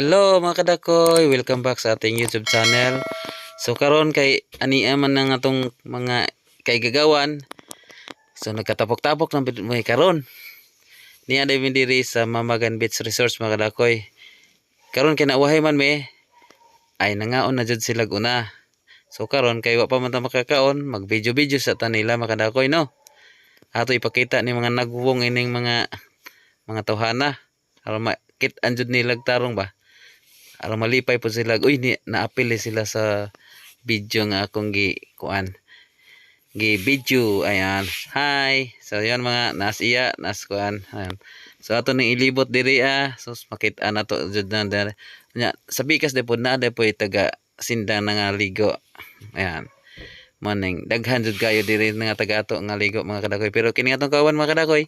Hello mga kadakoy, welcome back sa ating YouTube channel. So karon kay ania man nang atong mga kay gagawan. So nagkatapok-tapok ng may karon. Niya day diri sa Mamagan Beach Resort mga kadakoy. Karon kay nauwahay man me ay nangaon na jud sila una. So karon kay wa pa man ta makakaon, mag-video-video sa tanila mga kadakoy no. Ato ipakita ni mga nagwong ining mga tawhana. Aron makit-an jud nilag tarong ba. Aron malipay po sila. Uy, naapil sila sa video nga akong gi video. Ayan. Hi. So yan mga nasiya, kuan. Ayan. So ato ning ilibot diri So makita na to jud na dere. Sa bikas de po na de po taga sindang nga ligo. Ayan. Maning daghan jud kayo diri nga taga ato nga ligo mga kadakoy. Pero kini atong kawan mga kadakoy,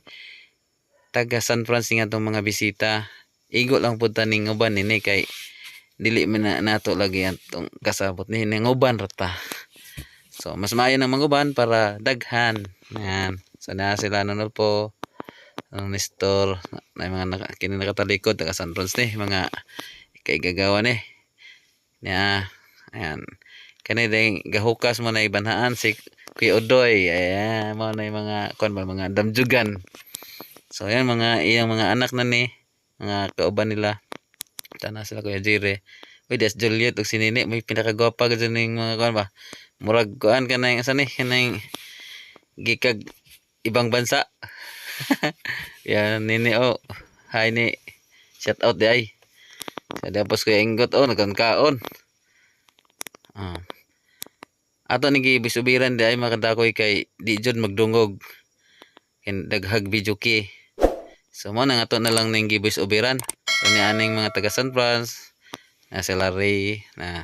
taga San Francisco nga atong mga bisita. Igo lang pud taning uban nini kay dili man nato lagi atong kasabot ni nguban rata. So mas maayo nang manguban para daghan. Yan. So na sila nanood po ang Nestor na mga kini nakatalikod taga San Francisco ni mga kay gagawa ni. Ya. Ayan. Kani ding gahukas mo na ibanhaan si Kuya Odoy. Ayan mo na mga kon mga damjugan. So ayan iyang mga anak na ni mga kauban nila. Tana sila Kuya Jire. Uy, das Juliet ug si Nini may pinakagwapa gud ning mga kuan ba. Murag kuan ka na asa ni kanang gikag ibang bansa. Yan Nini oh. Hi ni. Shout out di ay. Sa dapos Kuya Ingot oh nagkaon. Ato ni gibisubiran di ay makadakoy kay di jud magdungog. Ken daghag video ki. So mo nang ato na lang ning gibisubiran. So ni aning mga taga San Francisco na sila Ray na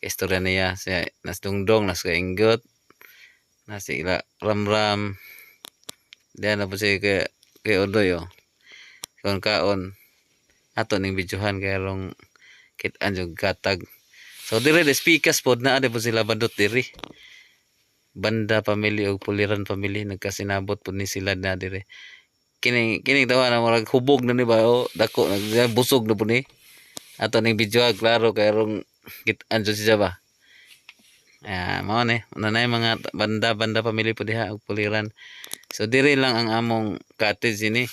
istorya niya si nas Dungdong nas Ingot na sila Ramram diyan na po si kay Odoy oh kaon ato ning videohan kay rong kit-an jud katag. So dire de speakers pod na ade po sila badot diri Banda family og Puliran family nagkasinabot pod ni sila na dire kini tawa na murag hubog na ni ba o dako busog na po ni ato ning video klaro kay rong kit-an jud siya ba. Mao ni nanay mga banda family po diha og Puliran. So diri lang ang among cottage ini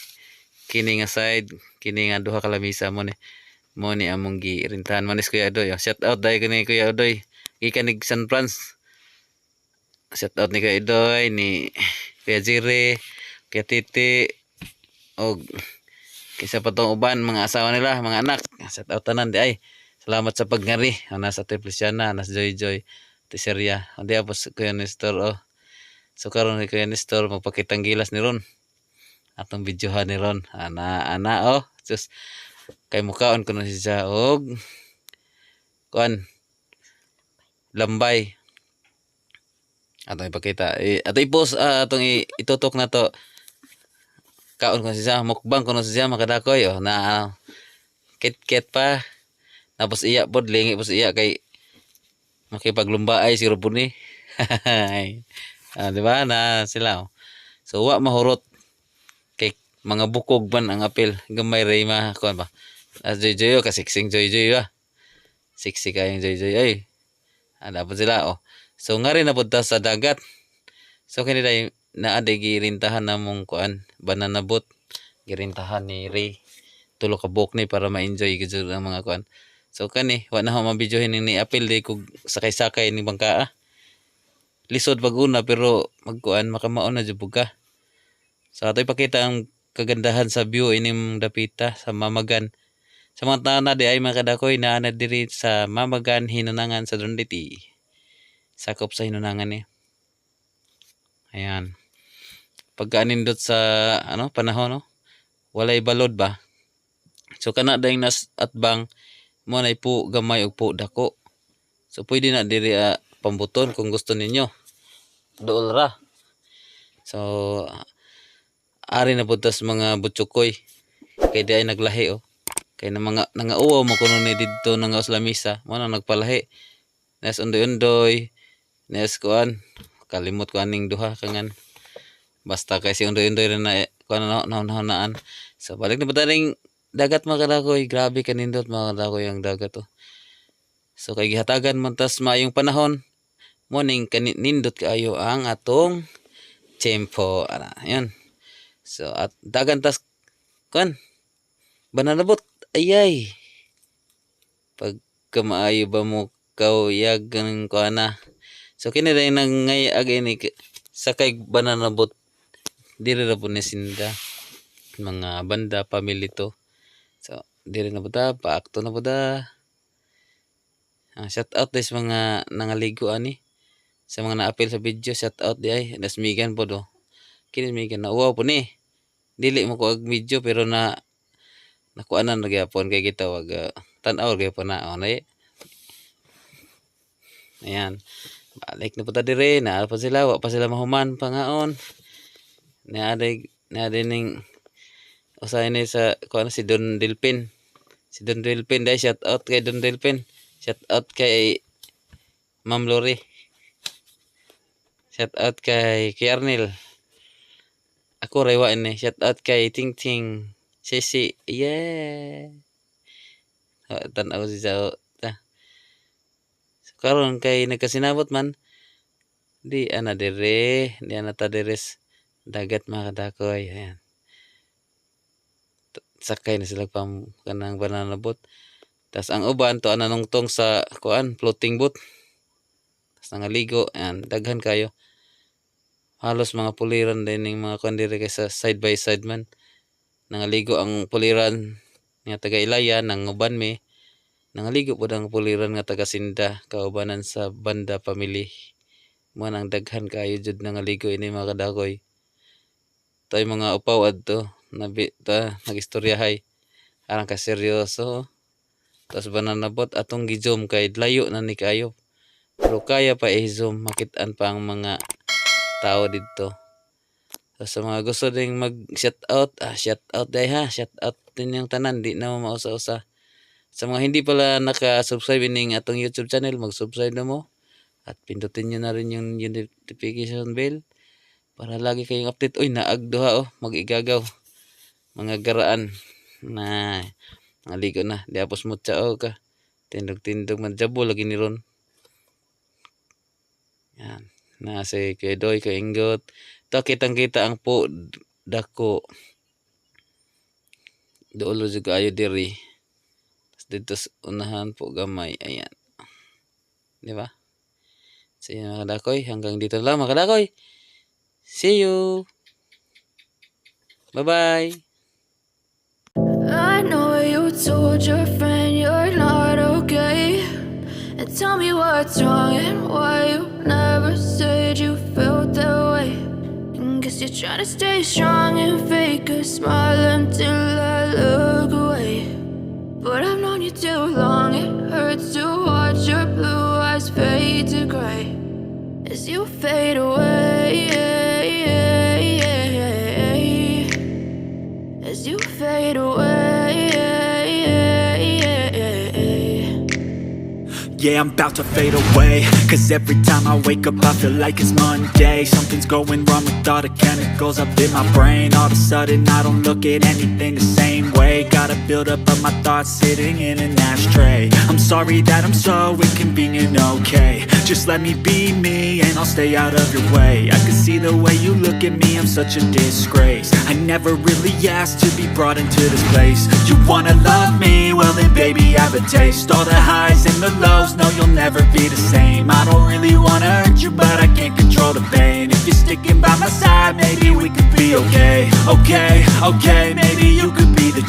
kini nga side kini nga duha ka lamisa mo ni among girintahan manis Kuya Odoy. Shout out dai kani Kuya Odoy gikan nig San Francisco. Shout out ni Kuya Odoy ni Kuya Jire Kuya Titi og kisa pa tong uban mga asawa nila mga anak. Shout out tanan di ay. Salamat sa pagngari. Nasa Tripliciana, nasa Joy Tiseria. Hindi po Kuya Nestor oh. So karon ni Kuya Nestor magpakitang gilas ni Ron. Atong videohan ni Ron. Ana oh. Sus kay mukaon ko na siya og kuan lambay. Atong ipakita. Ato i-post atong itutok na to. Kaon ko siya mukbang ko na siya makadakoy oh na kit pa. Tapos iya pod lingi po iya kay makipaglumbay si Rubuni. Di ba na sila oh. So wa mahurot kay mga bukog ban ang apil gamay ray ma kuan ba. As Joy kasiksing Joy ba. Siksi kayong Joy ay. Dapat sila oh. So ngari na pud ta sa dagat. So kini day naa day girintahan namong kuan banana boat girintahan ni Ray tulo ka buok ni para ma-enjoy gid ang mga kuan. So kani wa na ho mabidyohin ni apil day kog sakay-sakay ni bangka. Lisod pag una pero magkuan makamaon na jud ka. So ato ipakita ang kagandahan sa view ining dapita sa Mamagan. Sa mga taon na di ay mga kadakoy na diri sa Mamagan Hinunangan sa Dunditi. Sakop sa Hinunangan ni. Ayan. Pagkaanindot sa panahon no. Walay balod ba. So kana daing nas atbang mo na po gamay og po dako. So pwede na diri pambuton kung gusto ninyo. Dool ra. So ari na putas mga butsukoy. Kay di ay naglahi oh. Kay na mga nangauwa mo kuno ni didto nga uslamisa, mo na nagpalahi. Nes undoy-undoy. Nes kuan kalimot ko aning duha kangan. Basta kay si undoy-undoy rin na kuan naan. So balik na padaring dagat mga kadakoy, grabe kanindot mga kadakoy ang dagat oh. So kay gihatagan man tas maayong panahon, morning kanindot kaayo ang atong tiyempo ana yun. So at dagan tas kan bananabot ayay pag kamaayo ba mo kauyag ng kuana. So kini dai nang ngay agini sakay bananabot diri ra po ni sinda mga banda family to. So diri na buta paakto na buta. Shout out des mga nangaligo ani sa mga naapil sa video, shout out di ay nasmigan po do. Kini migan na wow po ni. Dili mo ko ag video pero na nakuanan na gyapon kay kita wag tan-aw gyapon na onay. Ayan. Balik na po ta dire na pa sila wa pa sila mahuman pangaon. Na ning usahay ni sa kuan si Don Delpin. Si Don Delpin dai shout out kay Don Delpin. Shout out kay Ma'am Lori. Shout out kay Arnel. Ako rewa ini. Shout out kay Ting Ting. Sisi. Yeah. Tan-aw si Sao. Karon kay nagkasinabot man di ana dire, di ana ta deres dagat mga kadakoy. Ayan. Sakay na sila pam kanang banana boat. Tas ang uban to ananungtong sa kuan floating boat. Tas nangaligo, ayan, daghan kayo. Halos mga puliran din ning mga kuan dire kay sa side by side man. Nangaligo ang puliran nga taga Ilaya nang uban mi. Nangaligo po ang puliran nga taga Sinda kaubanan sa banda family. Mo nang daghan kayo jud nangaligo ini mga kadakoy. Tay mga upaw adto nabi ta nagistoryahay arang ka seryoso. Tas bananabot atong gi-zoom kay layo na ni kayo. Pero kaya pa i-zoom makit-an pa ang mga tao didto. So, sa mga gusto ding mag shout out day ha, shout out din yung tanan di na mo mausa-usa. Sa mga hindi pala naka-subscribe ning atong YouTube channel, mag-subscribe na mo at pindutin niyo na rin yung notification bell para lagi kayong update. Uy, naagduha oh, mag-igagaw. Mga garaan na naligo na, di apos mo tsao ka. Tindog-tindog man jabo lagi ni ron. Yan, na si kay Doy kay Ingot. To kitang-kita ang po dako. Doolo juga ayo diri. Dito sa unahan po gamay. Ayan. Di ba? So yun mga kadakoy. Hanggang dito lang mga kadakoy. See you. Bye-bye. I know you told your friend you're not okay. And tell me what's wrong and why you never said you felt that way. And guess you're trying to stay strong and fake a smile until I look away. But I've known you too long, it hurts to watch your blue eyes fade to gray as you fade away, as you fade away. Yeah, I'm about to fade away, cause every time I wake up I feel like it's Monday. Something's going wrong with all the chemicals up in my brain. All of a sudden I don't look at anything the same way. Gotta build up of my thoughts sitting in an ashtray. I'm sorry that I'm so inconvenient, okay. Just let me be me and I'll stay out of your way. I can see the way you look at me, I'm such a disgrace. I never really asked to be brought into this place. You wanna love me? Well then baby have a taste. All the highs and the lows, no you'll never be the same. I don't really wanna hurt you but I can't control the pain. If you're sticking by my side maybe we could be okay. Okay, maybe you could be the